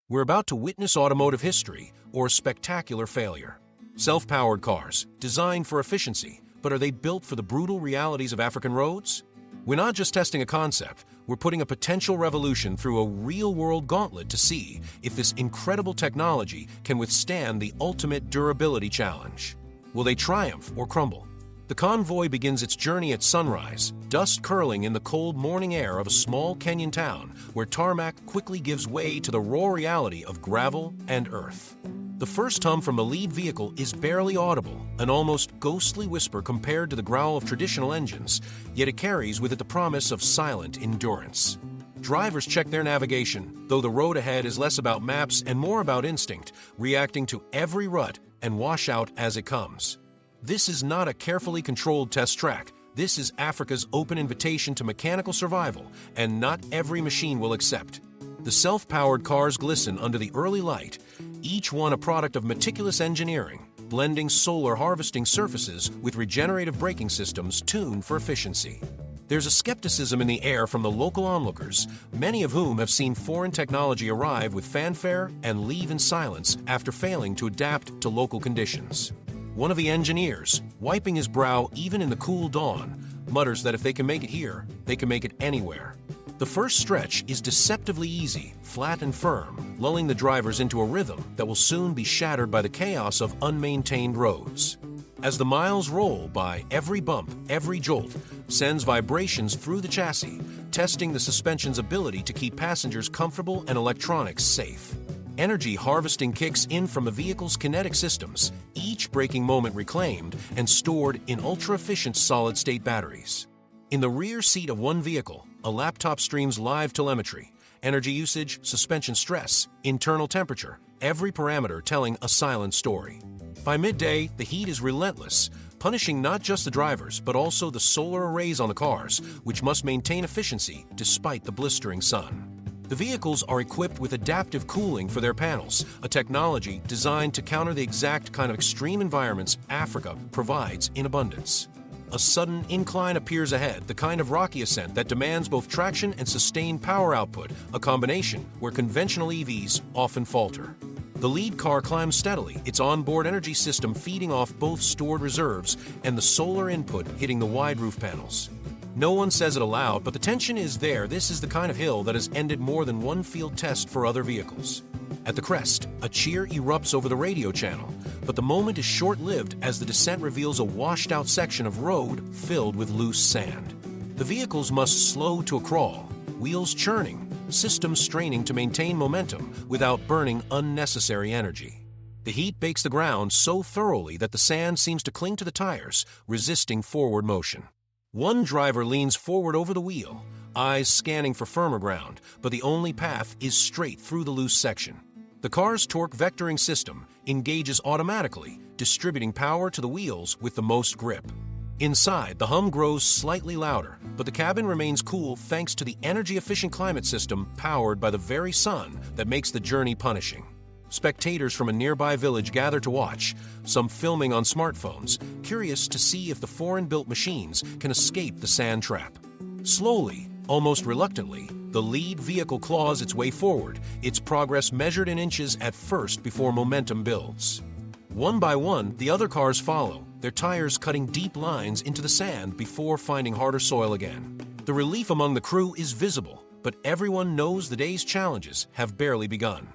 We're about to witness automotive history or a spectacular failure. Self-powered cars, designed for efficiency, but are they built for the brutal realities of African roads? We're not just testing a concept, we're putting a potential revolution through a real-world gauntlet to see if this incredible technology can withstand the ultimate durability challenge. Will they triumph or crumble? The convoy begins its journey at sunrise, dust curling in the cold morning air of a small Kenyan town where tarmac quickly gives way to the raw reality of gravel and earth. The first hum from the lead vehicle is barely audible, an almost ghostly whisper compared to the growl of traditional engines, yet it carries with it the promise of silent endurance. Drivers check their navigation, though the road ahead is less about maps and more about instinct, reacting to every rut and washout as it comes. This is not a carefully controlled test track. This is Africa's open invitation to mechanical survival, and not every machine will accept. The self-powered cars glisten under the early light, each one a product of meticulous engineering, blending solar harvesting surfaces with regenerative braking systems tuned for efficiency. There's a skepticism in the air from the local onlookers, many of whom have seen foreign technology arrive with fanfare and leave in silence after failing to adapt to local conditions. One of the engineers, wiping his brow even in the cool dawn, mutters that if they can make it here, they can make it anywhere. The first stretch is deceptively easy, flat and firm, lulling the drivers into a rhythm that will soon be shattered by the chaos of unmaintained roads. As the miles roll by, every bump, every jolt, sends vibrations through the chassis, testing the suspension's ability to keep passengers comfortable and electronics safe. Energy harvesting kicks in from the vehicle's kinetic systems, each braking moment reclaimed and stored in ultra-efficient solid-state batteries. In the rear seat of one vehicle, a laptop streams live telemetry, energy usage, suspension stress, internal temperature, every parameter telling a silent story. By midday, the heat is relentless, punishing not just the drivers but also the solar arrays on the cars, which must maintain efficiency despite the blistering sun. The vehicles are equipped with adaptive cooling for their panels, a technology designed to counter the exact kind of extreme environments Africa provides in abundance. A sudden incline appears ahead, the kind of rocky ascent that demands both traction and sustained power output, a combination where conventional EVs often falter. The lead car climbs steadily, its onboard energy system feeding off both stored reserves and the solar input hitting the wide roof panels. No one says it aloud, but the tension is there. This is the kind of hill that has ended more than one field test for other vehicles. At the crest, a cheer erupts over the radio channel, but the moment is short-lived as the descent reveals a washed-out section of road filled with loose sand. The vehicles must slow to a crawl, wheels churning, systems straining to maintain momentum without burning unnecessary energy. The heat bakes the ground so thoroughly that the sand seems to cling to the tires, resisting forward motion. One driver leans forward over the wheel, eyes scanning for firmer ground, but the only path is straight through the loose section. The car's torque vectoring system engages automatically, distributing power to the wheels with the most grip. Inside, the hum grows slightly louder, but the cabin remains cool thanks to the energy-efficient climate system powered by the very sun that makes the journey punishing. Spectators from a nearby village gather to watch, some filming on smartphones, curious to see if the foreign-built machines can escape the sand trap. Slowly, almost reluctantly, the lead vehicle claws its way forward, its progress measured in inches at first before momentum builds. One by one, the other cars follow, their tires cutting deep lines into the sand before finding harder soil again. The relief among the crew is visible, but everyone knows the day's challenges have barely begun.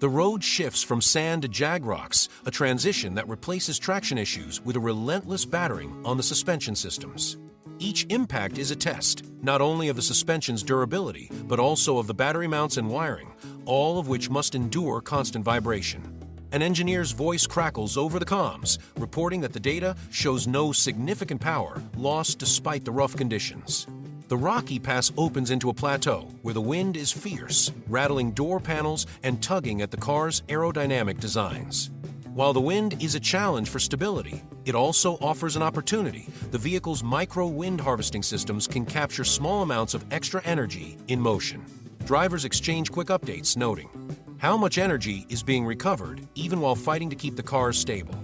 The road shifts from sand to jag rocks, a transition that replaces traction issues with a relentless battering on the suspension systems. Each impact is a test, not only of the suspension's durability, but also of the battery mounts and wiring, all of which must endure constant vibration. An engineer's voice crackles over the comms, reporting that the data shows no significant power lost despite the rough conditions. The rocky pass opens into a plateau where the wind is fierce, rattling door panels and tugging at the car's aerodynamic designs. While the wind is a challenge for stability, it also offers an opportunity. The vehicle's micro-wind harvesting systems can capture small amounts of extra energy in motion. Drivers exchange quick updates, noting how much energy is being recovered even while fighting to keep the cars stable.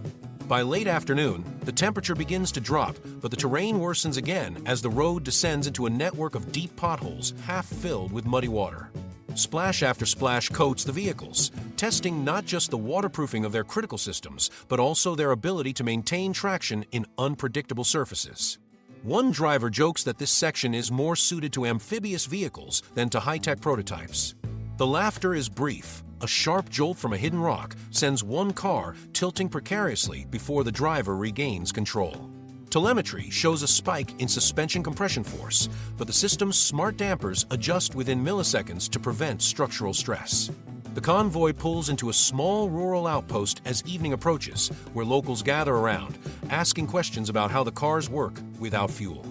By late afternoon, the temperature begins to drop, but the terrain worsens again as the road descends into a network of deep potholes half filled with muddy water. Splash after splash coats the vehicles, testing not just the waterproofing of their critical systems, but also their ability to maintain traction in unpredictable surfaces. One driver jokes that this section is more suited to amphibious vehicles than to high-tech prototypes. The laughter is brief. A sharp jolt from a hidden rock sends one car tilting precariously before the driver regains control. Telemetry shows a spike in suspension compression force, but the system's smart dampers adjust within milliseconds to prevent structural stress. The convoy pulls into a small rural outpost as evening approaches, where locals gather around, asking questions about how the cars work without fuel.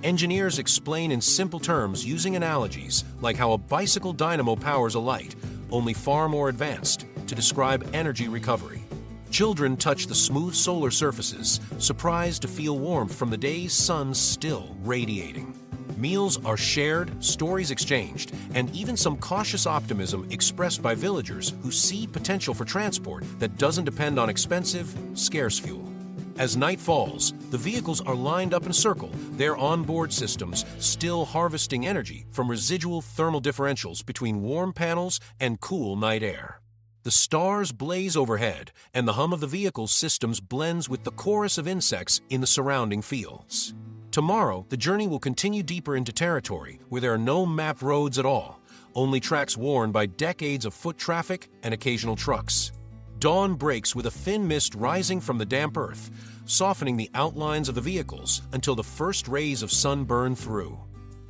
Engineers explain in simple terms using analogies like how a bicycle dynamo powers a light, only far more advanced, to describe energy recovery. Children touch the smooth solar surfaces, surprised to feel warmth from the day's sun still radiating. Meals are shared, stories exchanged, and even some cautious optimism expressed by villagers who see potential for transport that doesn't depend on expensive, scarce fuel. As night falls, the vehicles are lined up in a circle, their onboard systems still harvesting energy from residual thermal differentials between warm panels and cool night air. The stars blaze overhead, and the hum of the vehicle's systems blends with the chorus of insects in the surrounding fields. Tomorrow, the journey will continue deeper into territory where there are no mapped roads at all, only tracks worn by decades of foot traffic and occasional trucks. Dawn breaks with a thin mist rising from the damp earth, softening the outlines of the vehicles until the first rays of sun burn through.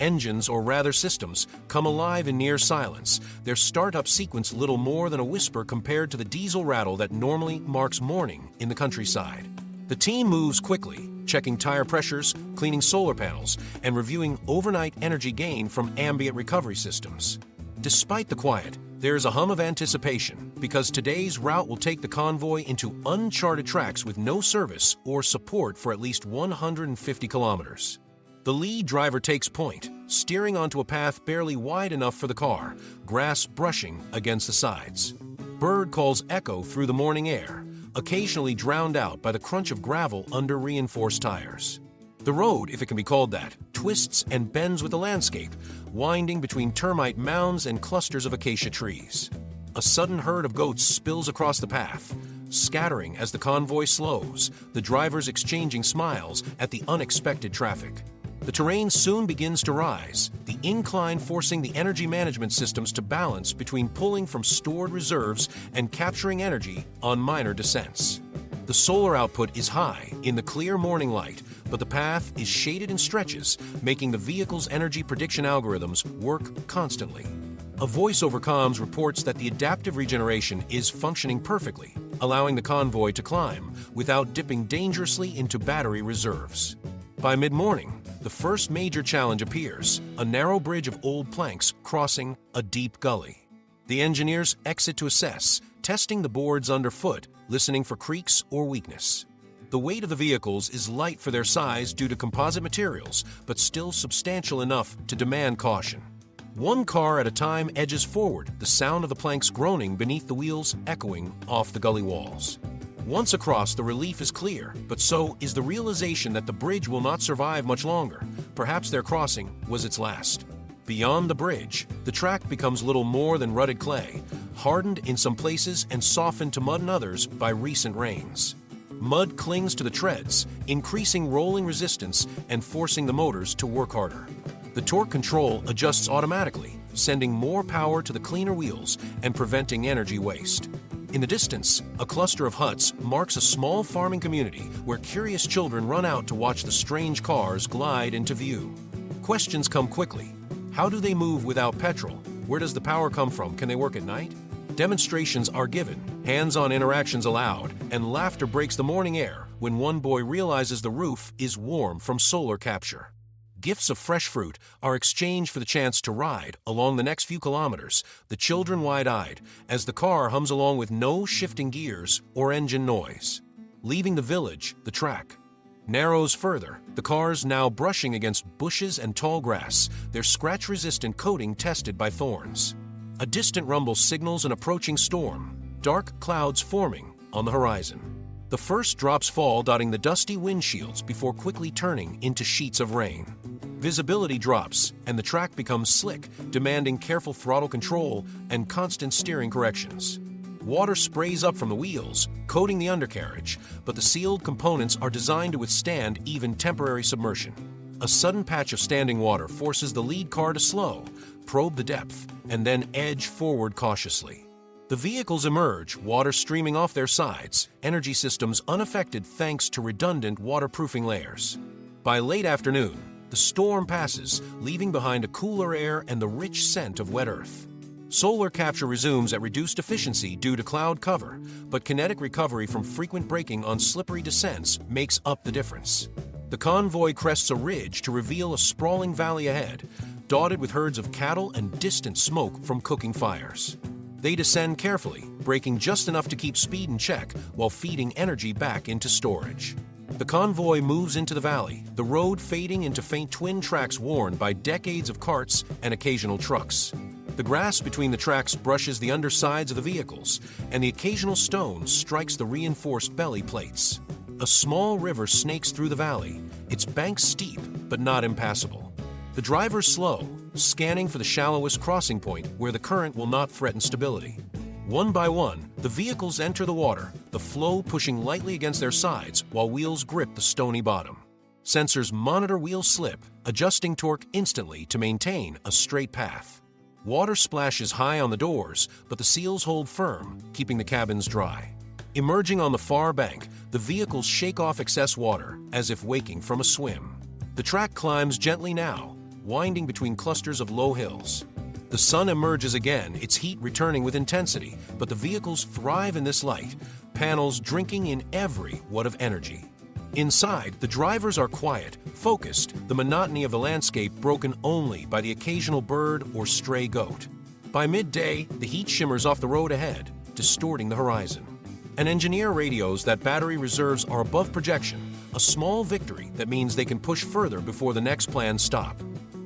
Engines, or rather systems, come alive in near silence, their startup sequence little more than a whisper compared to the diesel rattle that normally marks morning in the countryside. The team moves quickly, checking tire pressures, cleaning solar panels, and reviewing overnight energy gain from ambient recovery systems. Despite the quiet, there is a hum of anticipation, because today's route will take the convoy into uncharted tracks with no service or support for at least 150 kilometers. The lead driver takes point, steering onto a path barely wide enough for the car, grass brushing against the sides. Bird calls echo through the morning air, occasionally drowned out by the crunch of gravel under reinforced tires. The road, if it can be called that, twists and bends with the landscape, winding between termite mounds and clusters of acacia trees. A sudden herd of goats spills across the path, scattering as the convoy slows, the drivers exchanging smiles at the unexpected traffic. The terrain soon begins to rise, the incline forcing the energy management systems to balance between pulling from stored reserves and capturing energy on minor descents. The solar output is high in the clear morning light, but the path is shaded in stretches, making the vehicle's energy prediction algorithms work constantly. A voice over comms reports that the adaptive regeneration is functioning perfectly, allowing the convoy to climb without dipping dangerously into battery reserves. By mid-morning, the first major challenge appears, a narrow bridge of old planks crossing a deep gully. The engineers exit to assess, testing the boards underfoot, listening for creaks or weakness. The weight of the vehicles is light for their size due to composite materials, but still substantial enough to demand caution. One car at a time edges forward, the sound of the planks groaning beneath the wheels echoing off the gully walls. Once across, the relief is clear, but so is the realization that the bridge will not survive much longer. Perhaps their crossing was its last. Beyond the bridge, the track becomes little more than rutted clay, hardened in some places and softened to mud in others by recent rains. Mud clings to the treads, increasing rolling resistance and forcing the motors to work harder. The torque control adjusts automatically, sending more power to the cleaner wheels and preventing energy waste. In the distance, a cluster of huts marks a small farming community where curious children run out to watch the strange cars glide into view. Questions come quickly. How do they move without petrol? Where does the power come from? Can they work at night? Demonstrations are given, hands-on interactions allowed, and laughter breaks the morning air when one boy realizes the roof is warm from solar capture. Gifts of fresh fruit are exchanged for the chance to ride along the next few kilometers, the children wide-eyed, as the car hums along with no shifting gears or engine noise. Leaving the village, the track narrows further, the cars now brushing against bushes and tall grass, their scratch-resistant coating tested by thorns. A distant rumble signals an approaching storm, dark clouds forming on the horizon. The first drops fall, dotting the dusty windshields before quickly turning into sheets of rain. Visibility drops, and the track becomes slick, demanding careful throttle control and constant steering corrections. Water sprays up from the wheels, coating the undercarriage, but the sealed components are designed to withstand even temporary submersion. A sudden patch of standing water forces the lead car to slow, probe the depth, and then edge forward cautiously. The vehicles emerge, water streaming off their sides, energy systems unaffected thanks to redundant waterproofing layers. By late afternoon, the storm passes, leaving behind a cooler air and the rich scent of wet earth. Solar capture resumes at reduced efficiency due to cloud cover, but kinetic recovery from frequent braking on slippery descents makes up the difference. The convoy crests a ridge to reveal a sprawling valley ahead, dotted with herds of cattle and distant smoke from cooking fires. They descend carefully, braking just enough to keep speed in check while feeding energy back into storage. The convoy moves into the valley, the road fading into faint twin tracks worn by decades of carts and occasional trucks. The grass between the tracks brushes the undersides of the vehicles, and the occasional stone strikes the reinforced belly plates. A small river snakes through the valley, its banks steep but not impassable. The drivers slow, scanning for the shallowest crossing point where the current will not threaten stability. One by one, the vehicles enter the water, the flow pushing lightly against their sides while wheels grip the stony bottom. Sensors monitor wheel slip, adjusting torque instantly to maintain a straight path. Water splashes high on the doors, but the seals hold firm, keeping the cabins dry. Emerging on the far bank, the vehicles shake off excess water, as if waking from a swim. The track climbs gently now, winding between clusters of low hills. The sun emerges again, its heat returning with intensity, but the vehicles thrive in this light, panels drinking in every watt of energy. Inside, the drivers are quiet, focused, the monotony of the landscape broken only by the occasional bird or stray goat. By midday, the heat shimmers off the road ahead, distorting the horizon. An engineer radios that battery reserves are above projection, a small victory that means they can push further before the next planned stop.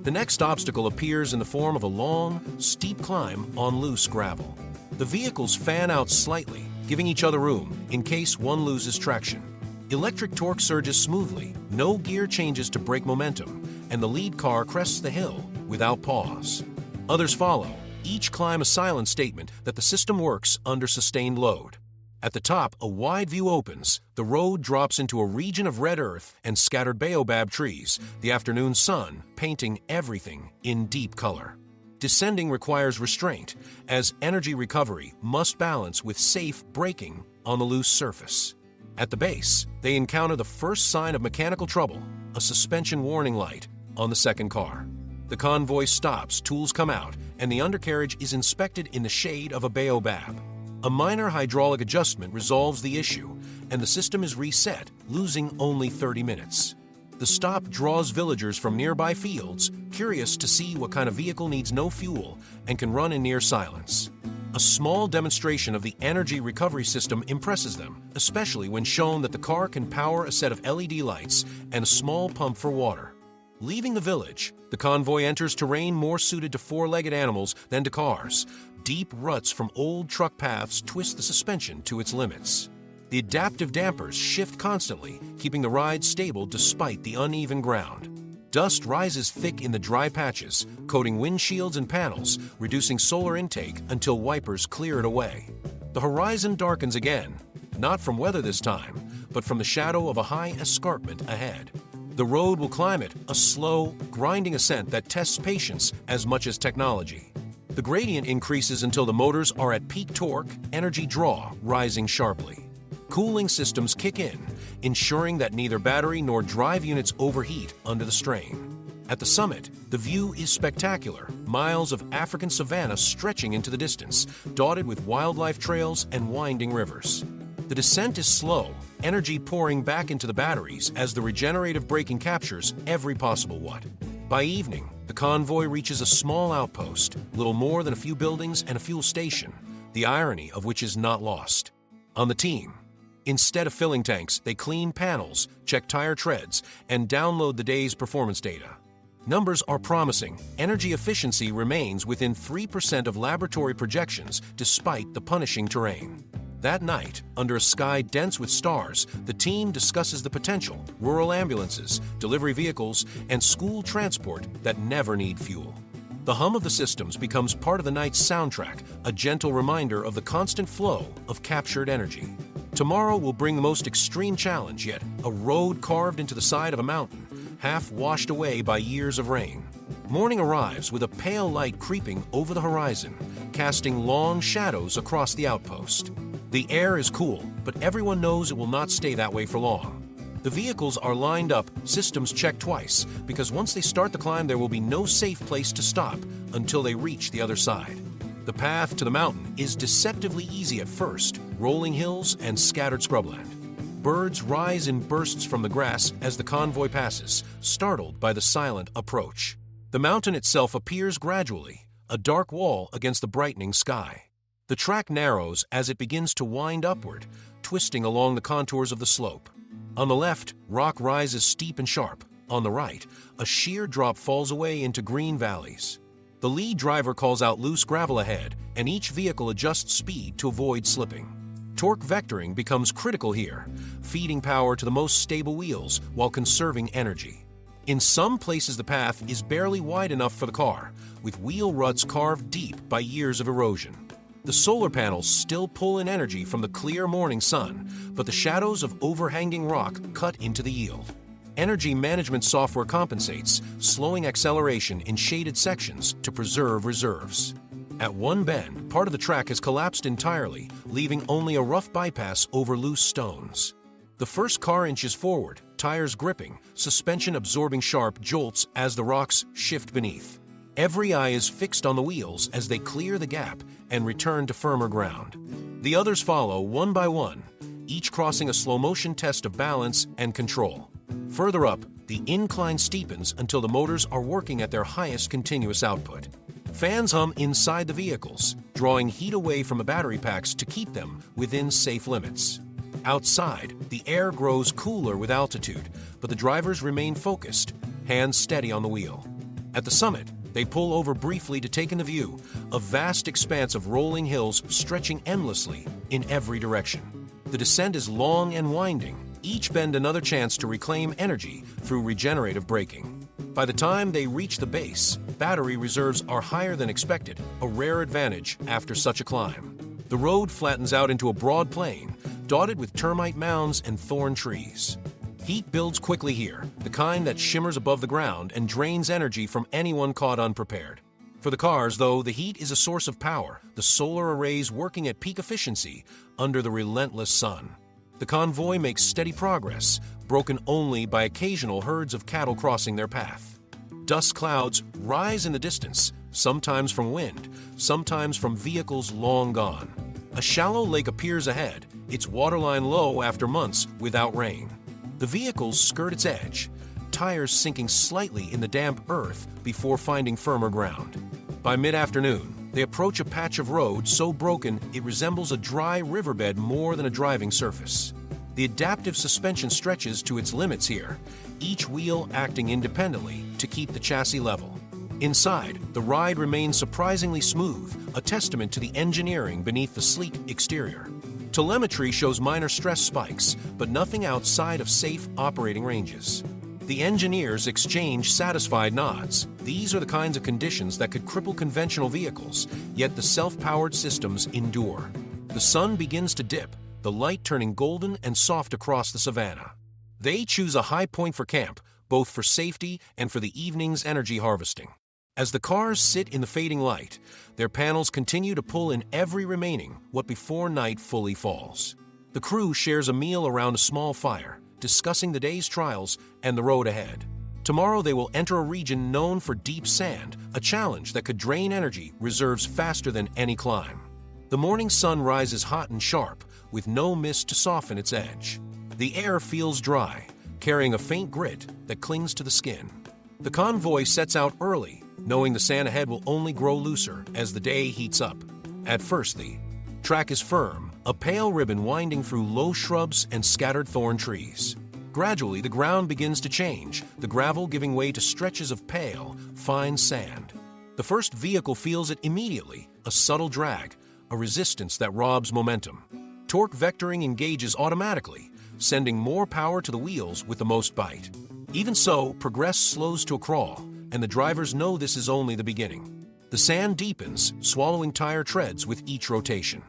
The next obstacle appears in the form of a long, steep climb on loose gravel. The vehicles fan out slightly, giving each other room in case one loses traction. Electric torque surges smoothly, no gear changes to brake momentum, and the lead car crests the hill without pause. Others follow, each climb a silent statement that the system works under sustained load. At the top, a wide view opens. The road drops into a region of red earth and scattered baobab trees, the afternoon sun painting everything in deep color. Descending requires restraint, as energy recovery must balance with safe braking on the loose surface. At the base, they encounter the first sign of mechanical trouble, a suspension warning light on the second car. The convoy stops, tools come out, and the undercarriage is inspected in the shade of a baobab. A minor hydraulic adjustment resolves the issue, and the system is reset, losing only 30 minutes. The stop draws villagers from nearby fields, curious to see what kind of vehicle needs no fuel and can run in near silence. A small demonstration of the energy recovery system impresses them, especially when shown that the car can power a set of LED lights and a small pump for water. Leaving the village, the convoy enters terrain more suited to four-legged animals than to cars. Deep ruts from old truck paths twist the suspension to its limits. The adaptive dampers shift constantly, keeping the ride stable despite the uneven ground. Dust rises thick in the dry patches, coating windshields and panels, reducing solar intake until wipers clear it away. The horizon darkens again, not from weather this time, but from the shadow of a high escarpment ahead. The road will climb it, a slow, grinding ascent that tests patience as much as technology. The gradient increases until the motors are at peak torque, energy draw rising sharply. Cooling systems kick in, ensuring that neither battery nor drive units overheat under the strain. At the summit, the view is spectacular, miles of African savanna stretching into the distance, dotted with wildlife trails and winding rivers. The descent is slow, energy pouring back into the batteries as the regenerative braking captures every possible watt. By evening, the convoy reaches a small outpost, little more than a few buildings and a fuel station, the irony of which is not lost. On the team, instead of filling tanks, they clean panels, check tire treads, and download the day's performance data. Numbers are promising. Energy efficiency remains within 3% of laboratory projections despite the punishing terrain. That night, under a sky dense with stars, the team discusses the potential: rural ambulances, delivery vehicles, and school transport that never need fuel. The hum of the systems becomes part of the night's soundtrack, a gentle reminder of the constant flow of captured energy. Tomorrow will bring the most extreme challenge yet: a road carved into the side of a mountain, half washed away by years of rain. Morning arrives with a pale light creeping over the horizon, casting long shadows across the outpost. The air is cool, but everyone knows it will not stay that way for long. The vehicles are lined up, systems checked twice, because once they start the climb there will be no safe place to stop until they reach the other side. The path to the mountain is deceptively easy at first: rolling hills and scattered scrubland. Birds rise in bursts from the grass as the convoy passes, startled by the silent approach. The mountain itself appears gradually, a dark wall against the brightening sky. The track narrows as it begins to wind upward, twisting along the contours of the slope. On the left, rock rises steep and sharp. On the right, a sheer drop falls away into green valleys. The lead driver calls out loose gravel ahead, and each vehicle adjusts speed to avoid slipping. Torque vectoring becomes critical here, feeding power to the most stable wheels while conserving energy. In some places the path is barely wide enough for the car, with wheel ruts carved deep by years of erosion. The solar panels still pull in energy from the clear morning sun, but the shadows of overhanging rock cut into the yield. Energy management software compensates, slowing acceleration in shaded sections to preserve reserves. At one bend, part of the track has collapsed entirely, leaving only a rough bypass over loose stones. The first car inches forward, tires gripping, suspension absorbing sharp jolts as the rocks shift beneath. Every eye is fixed on the wheels as they clear the gap and return to firmer ground. The others follow one by one, each crossing a slow-motion test of balance and control. Further up, the incline steepens until the motors are working at their highest continuous output. Fans hum inside the vehicles, drawing heat away from the battery packs to keep them within safe limits. Outside, the air grows cooler with altitude, but the drivers remain focused, hands steady on the wheel. At the summit, they pull over briefly to take in the view, a vast expanse of rolling hills stretching endlessly in every direction. The descent is long and winding, each bend another chance to reclaim energy through regenerative braking. By the time they reach the base, battery reserves are higher than expected, a rare advantage after such a climb. The road flattens out into a broad plain, dotted with termite mounds and thorn trees. Heat builds quickly here, the kind that shimmers above the ground and drains energy from anyone caught unprepared. For the cars, though, the heat is a source of power, the solar arrays working at peak efficiency under the relentless sun. The convoy makes steady progress, broken only by occasional herds of cattle crossing their path. Dust clouds rise in the distance, sometimes from wind, sometimes from vehicles long gone. A shallow lake appears ahead, its waterline low after months without rain. The vehicles skirt its edge, tires sinking slightly in the damp earth before finding firmer ground. By mid-afternoon, they approach a patch of road so broken it resembles a dry riverbed more than a driving surface. The adaptive suspension stretches to its limits here, each wheel acting independently to keep the chassis level. Inside, the ride remains surprisingly smooth, a testament to the engineering beneath the sleek exterior. Telemetry shows minor stress spikes, but nothing outside of safe operating ranges. The engineers exchange satisfied nods. These are the kinds of conditions that could cripple conventional vehicles, yet the self-powered systems endure. The sun begins to dip, the light turning golden and soft across the savannah. They choose a high point for camp, both for safety and for the evening's energy harvesting. As the cars sit in the fading light, their panels continue to pull in every remaining what before night fully falls. The crew shares a meal around a small fire, discussing the day's trials and the road ahead. Tomorrow they will enter a region known for deep sand, a challenge that could drain energy reserves faster than any climb. The morning sun rises hot and sharp, with no mist to soften its edge. The air feels dry, carrying a faint grit that clings to the skin. The convoy sets out early, knowing the sand ahead will only grow looser as the day heats up. At first, the track is firm, a pale ribbon winding through low shrubs and scattered thorn trees. Gradually, the ground begins to change, the gravel giving way to stretches of pale, fine sand. The first vehicle feels it immediately, a subtle drag, a resistance that robs momentum. Torque vectoring engages automatically, sending more power to the wheels with the most bite. Even so, progress slows to a crawl, and the drivers know this is only the beginning. The sand deepens, swallowing tire treads with each rotation.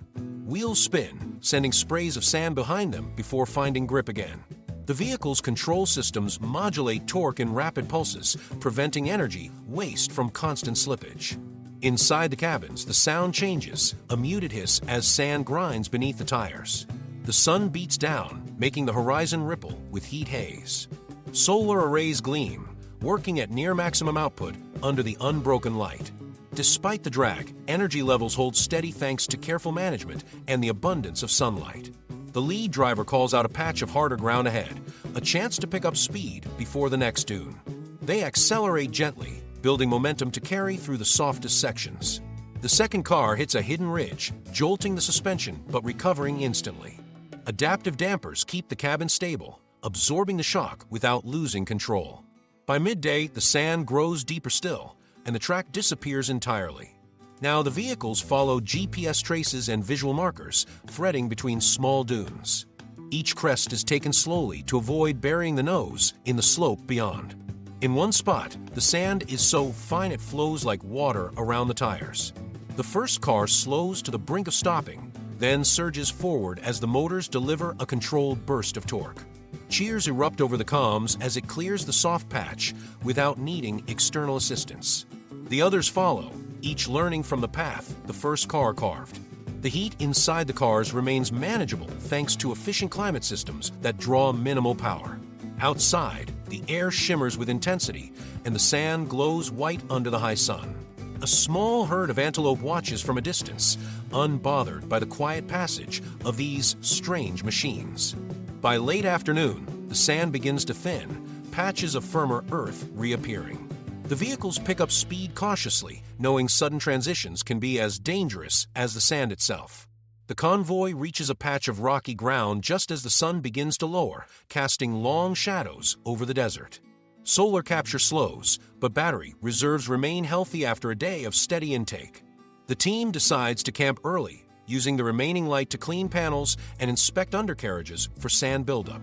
Wheels spin, sending sprays of sand behind them before finding grip again. The vehicle's control systems modulate torque in rapid pulses, preventing energy waste from constant slippage. Inside the cabins, the sound changes, a muted hiss as sand grinds beneath the tires. The sun beats down, making the horizon ripple with heat haze. Solar arrays gleam, working at near maximum output under the unbroken light. Despite the drag, energy levels hold steady thanks to careful management and the abundance of sunlight. The lead driver calls out a patch of harder ground ahead, a chance to pick up speed before the next dune. They accelerate gently, building momentum to carry through the softest sections. The second car hits a hidden ridge, jolting the suspension but recovering instantly. Adaptive dampers keep the cabin stable, absorbing the shock without losing control. By midday, the sand grows deeper still, and the track disappears entirely. Now the vehicles follow GPS traces and visual markers, threading between small dunes. Each crest is taken slowly to avoid burying the nose in the slope beyond. In one spot, the sand is so fine it flows like water around the tires. The first car slows to the brink of stopping, then surges forward as the motors deliver a controlled burst of torque. Cheers erupt over the comms as it clears the soft patch without needing external assistance. The others follow, each learning from the path the first car carved. The heat inside the cars remains manageable thanks to efficient climate systems that draw minimal power. Outside, the air shimmers with intensity, and the sand glows white under the high sun. A small herd of antelope watches from a distance, unbothered by the quiet passage of these strange machines. By late afternoon, the sand begins to thin, patches of firmer earth reappearing. The vehicles pick up speed cautiously, knowing sudden transitions can be as dangerous as the sand itself. The convoy reaches a patch of rocky ground just as the sun begins to lower, casting long shadows over the desert. Solar capture slows, but battery reserves remain healthy after a day of steady intake. The team decides to camp early, using the remaining light to clean panels and inspect undercarriages for sand buildup.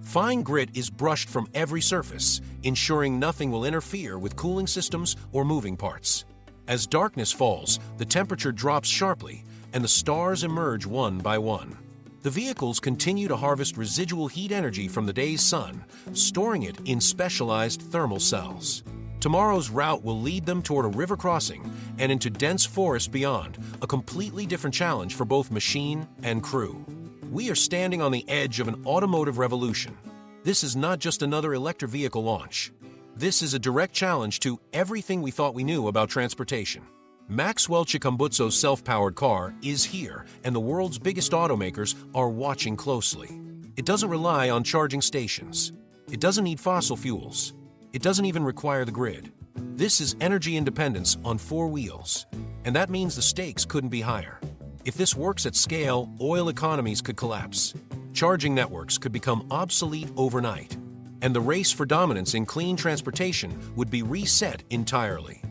Fine grit is brushed from every surface, ensuring nothing will interfere with cooling systems or moving parts. As darkness falls, the temperature drops sharply, and the stars emerge one by one. The vehicles continue to harvest residual heat energy from the day's sun, storing it in specialized thermal cells. Tomorrow's route will lead them toward a river crossing and into dense forest beyond, a completely different challenge for both machine and crew. We are standing on the edge of an automotive revolution. This is not just another electric vehicle launch. This is a direct challenge to everything we thought we knew about transportation. Maxwell Chikumbutso's self-powered car is here, and the world's biggest automakers are watching closely. It doesn't rely on charging stations. It doesn't need fossil fuels. It doesn't even require the grid. This is energy independence on four wheels, and that means the stakes couldn't be higher. If this works at scale, oil economies could collapse. Charging networks could become obsolete overnight, and the race for dominance in clean transportation would be reset entirely.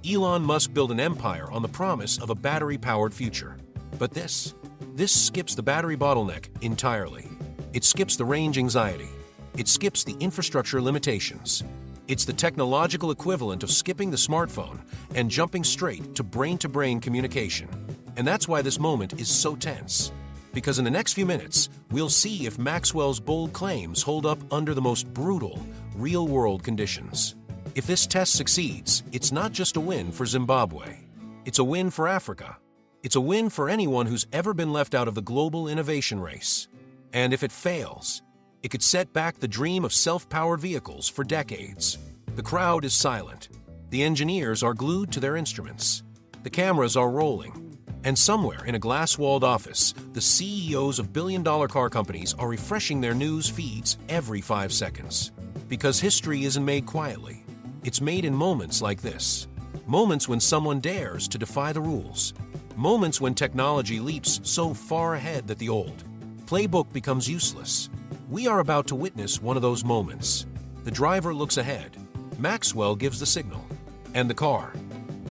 Elon must build an empire on the promise of a battery-powered future. But this skips the battery bottleneck entirely. It skips the range anxiety. It skips the infrastructure limitations. It's the technological equivalent of skipping the smartphone and jumping straight to brain-to-brain communication. And that's why this moment is so tense. Because in the next few minutes, we'll see if Maxwell's bold claims hold up under the most brutal, real-world conditions. If this test succeeds, it's not just a win for Zimbabwe. It's a win for Africa. It's a win for anyone who's ever been left out of the global innovation race. And if it fails, it could set back the dream of self-powered vehicles for decades. The crowd is silent. The engineers are glued to their instruments. The cameras are rolling. And somewhere in a glass-walled office, the CEOs of billion-dollar car companies are refreshing their news feeds every 5 seconds. Because history isn't made quietly. It's made in moments like this. Moments when someone dares to defy the rules. Moments when technology leaps so far ahead that the old playbook becomes useless. We are about to witness one of those moments. The driver looks ahead. Maxwell gives the signal. And the car